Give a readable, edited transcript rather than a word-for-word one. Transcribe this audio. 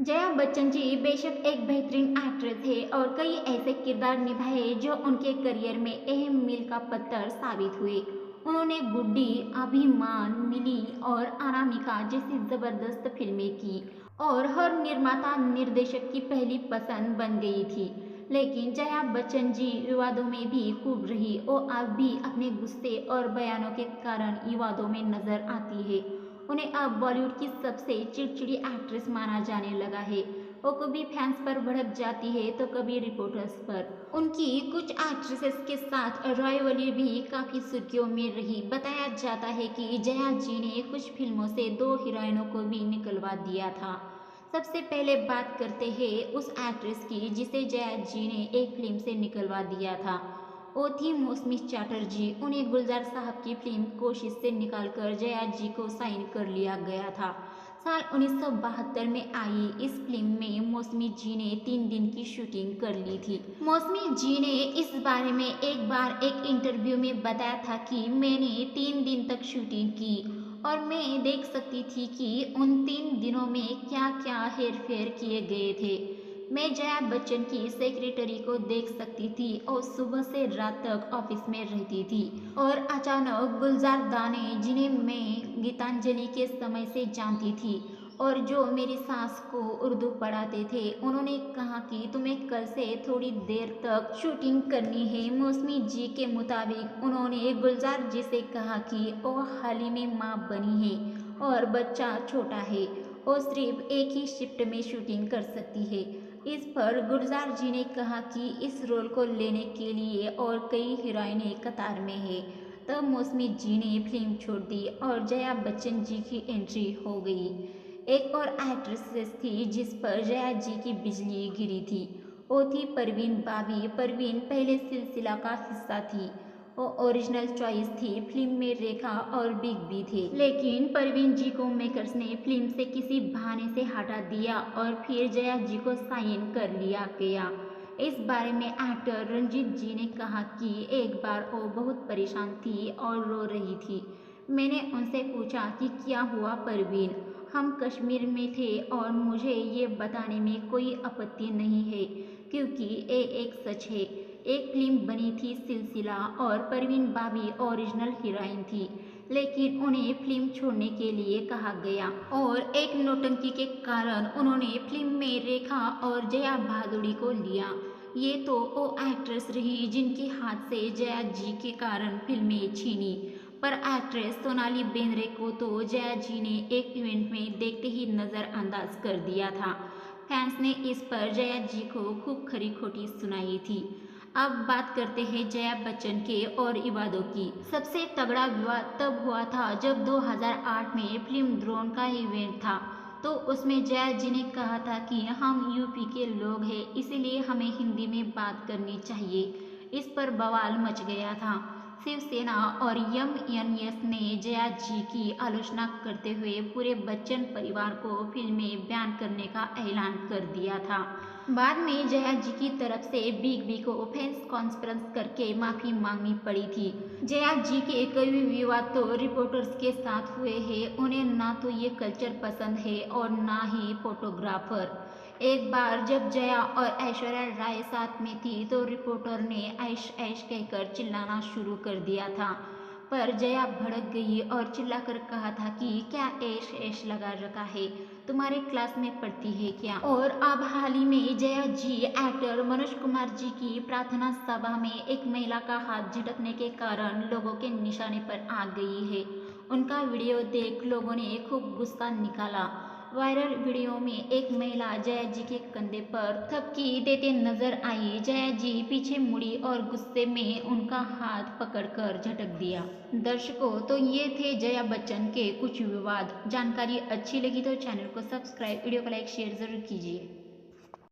जया बच्चन जी बेशक एक बेहतरीन एक्ट्रेस है और कई ऐसे किरदार निभाए जो उनके करियर में अहम मील का पत्थर साबित हुए। उन्होंने गुड्डी, अभिमान, मिली और अनामिका जैसी जबरदस्त फिल्में की और हर निर्माता निर्देशक की पहली पसंद बन गई थी। लेकिन जया बच्चन जी विवादों में भी खूब रही और अब भी अपने गुस्से और बयानों के कारण विवादों में नजर आती है। उन्हें अब बॉलीवुड की सबसे चिड़चिड़ी एक्ट्रेस माना जाने लगा है। वो कभी फैंस पर भड़क जाती है तो कभी रिपोर्टर्स पर। उनकी कुछ एक्ट्रेसेस के साथ रॉयवली भी काफी सुर्खियों में रही। बताया जाता है कि जया जी ने कुछ फिल्मों से दो हीरोइनों को भी निकलवा दिया था। सबसे पहले बात करते हैं उस एक्ट्रेस की जिसे जया जी ने एक फिल्म से निकलवा दिया था। वो थी मौसमी चैटर्जी। उन्हें गुलजार साहब की फिल्म कोशिश से निकालकर जया जी को साइन कर लिया गया था। साल 1972 में आई इस फिल्म में मौसमी जी ने 3 दिन की शूटिंग कर ली थी। मौसमी जी ने इस बारे में एक बार एक इंटरव्यू में बताया था कि मैंने 3 दिन तक शूटिंग की और मैं देख सकती थी कि उन 3 दिनों में क्या क्या हेर फेर किए गए थे। मैं जया बच्चन की सेक्रेटरी को देख सकती थी और सुबह से रात तक ऑफिस में रहती थी। और अचानक गुलजार दाने, जिन्हें मैं गीतांजलि के समय से जानती थी और जो मेरी सास को उर्दू पढ़ाते थे, उन्होंने कहा कि तुम्हें कल से थोड़ी देर तक शूटिंग करनी है। मौसमी जी के मुताबिक उन्होंने गुलजार जी से कहा कि वो हाल ही में माँ बनी है और बच्चा छोटा है और सिर्फ एक ही शिफ्ट में शूटिंग कर सकती है। इस पर गुलजार जी ने कहा कि इस रोल को लेने के लिए और कई हीरोइनें कतार में है। तब मौसमी जी ने फिल्म छोड़ दी और जया बच्चन जी की एंट्री हो गई। एक और एक्ट्रेस थी जिस पर जया जी की बिजली गिरी थी। वो थी परवीन बाबी। परवीन पहले सिलसिला का हिस्सा थी। वो ओरिजिनल चॉइस थी। फिल्म में रेखा और बिग बी थे, लेकिन परवीन जी को मेकर्स ने फिल्म से किसी बहाने से हटा दिया और फिर जया जी को साइन कर लिया गया। इस बारे में एक्टर रंजीत जी ने कहा कि एक बार वो बहुत परेशान थी और रो रही थी। मैंने उनसे पूछा कि क्या हुआ परवीन। हम कश्मीर में थे और मुझे ये बताने में कोई आपत्ति नहीं है क्योंकि ये एक सच है। एक फिल्म बनी थी सिलसिला और परवीन बाबी ओरिजिनल हीरोइन थी, लेकिन उन्हें फिल्म छोड़ने के लिए कहा गया और एक नौटंकी के कारण उन्होंने फिल्म में रेखा और जया भादुड़ी को लिया। ये तो वो एक्ट्रेस रही जिनके हाथ से जया जी के कारण फिल्में छीनी। पर एक्ट्रेस सोनाली बेंद्रे को तो जया जी ने एक इवेंट में देखते ही नज़रअंदाज कर दिया था। फैंस ने इस पर जया जी को खूब खरी खोटी सुनाई थी। अब बात करते हैं जया बच्चन के और विवादों की। सबसे तगड़ा विवाद तब हुआ था जब 2008 में फिल्म ड्रोन का इवेंट था। तो उसमें जया जी ने कहा था कि हम यूपी के लोग हैं, इसीलिए हमें हिंदी में बात करनी चाहिए। इस पर बवाल मच गया था। शिवसेना और एमएनएस ने जया जी की आलोचना करते हुए पूरे बच्चन परिवार को फिल्म में बयान करने का ऐलान कर दिया था। बाद में जया जी की तरफ से बिग बी को फैंस कॉन्फ्रेंस करके माफी मांगनी पड़ी थी। जया जी के कई विवाद तो रिपोर्टर्स के साथ हुए हैं। उन्हें ना तो ये कल्चर पसंद है और ना ही फोटोग्राफर। एक बार जब जया और ऐश्वर्या राय साथ में थी तो रिपोर्टर ने ऐश ऐश कहकर चिल्लाना शुरू कर दिया था। पर जया भड़क गई और चिल्लाकर कहा था कि क्या ऐश ऐश लगा रखा है, तुम्हारे क्लास में पढ़ती है क्या। और अब हाल ही में जया जी एक्टर मनोज कुमार जी की प्रार्थना सभा में एक महिला का हाथ झटकने के कारण लोगों के निशाने पर आ गई है। उनका वीडियो देख लोगों ने खूब गुस्सा निकाला। वायरल वीडियो में एक महिला जया जी के कंधे पर थपकी देते नजर आई। जया जी पीछे मुड़ी और गुस्से में उनका हाथ पकड़कर झटक दिया। दर्शकों, तो ये थे जया बच्चन के कुछ विवाद। जानकारी अच्छी लगी तो चैनल को सब्सक्राइब, वीडियो को लाइक शेयर जरूर कीजिए।